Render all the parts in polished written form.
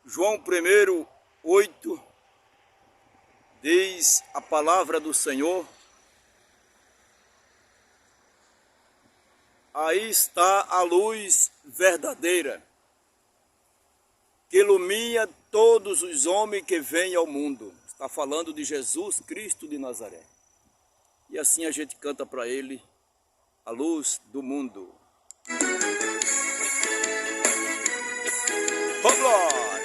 João 1:8 diz a palavra do Senhor: aí está a luz verdadeira, que ilumina todos os homens que vêm ao mundo. Está falando de Jesus Cristo de Nazaré. E assim a gente canta para Ele, a luz do mundo. Oh, glória!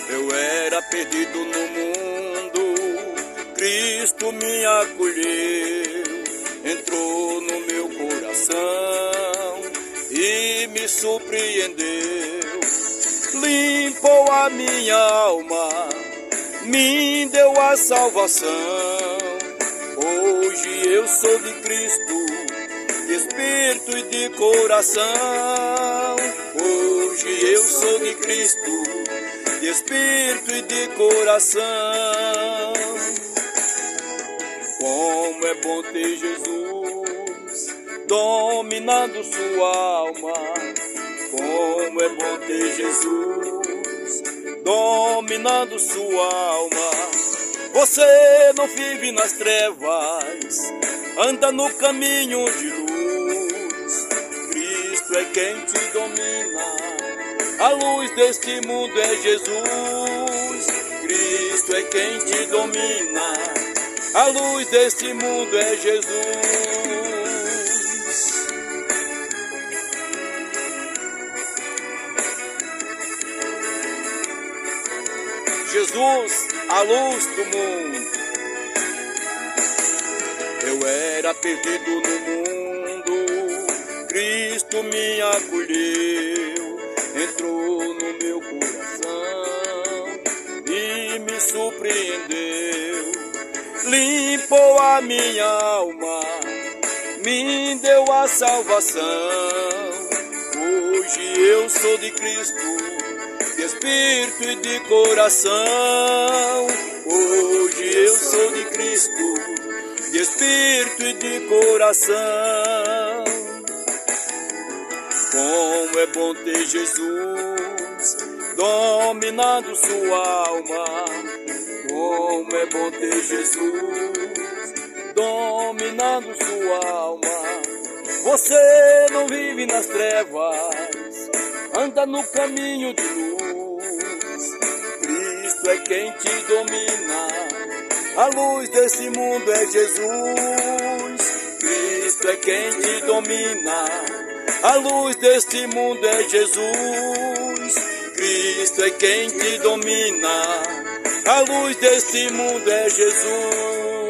Eu era perdido no mundo, Cristo me acolheu, entrou no meu coração e me surpreendeu, limpou a minha alma, me deu a salvação. Hoje eu sou de Cristo, de espírito e de coração. Hoje eu sou de Cristo, de espírito e de coração. Como é bom ter Jesus dominando sua alma. Como é bom ter Jesus dominando sua alma. Você não vive nas trevas, anda no caminho de luz. Cristo é quem te domina, a luz deste mundo é Jesus. Cristo é quem te domina, a luz deste mundo é Jesus. Jesus, a luz do mundo. Eu era perdido no mundo, Cristo me acolheu, entrou no meu coração e me surpreendeu, limpou a minha alma, me deu a salvação. Hoje eu sou de Cristo, de espírito e de coração. Hoje eu sou de Cristo, de espírito e de coração. Como é bom ter Jesus dominando sua alma. Como é bom ter Jesus dominando sua alma. Você não vive nas trevas, anda no caminho de luz. Cristo é quem te domina, a luz desse mundo é Jesus. Cristo é quem te domina, a luz deste mundo é Jesus. Cristo é quem te domina, a luz deste mundo é Jesus.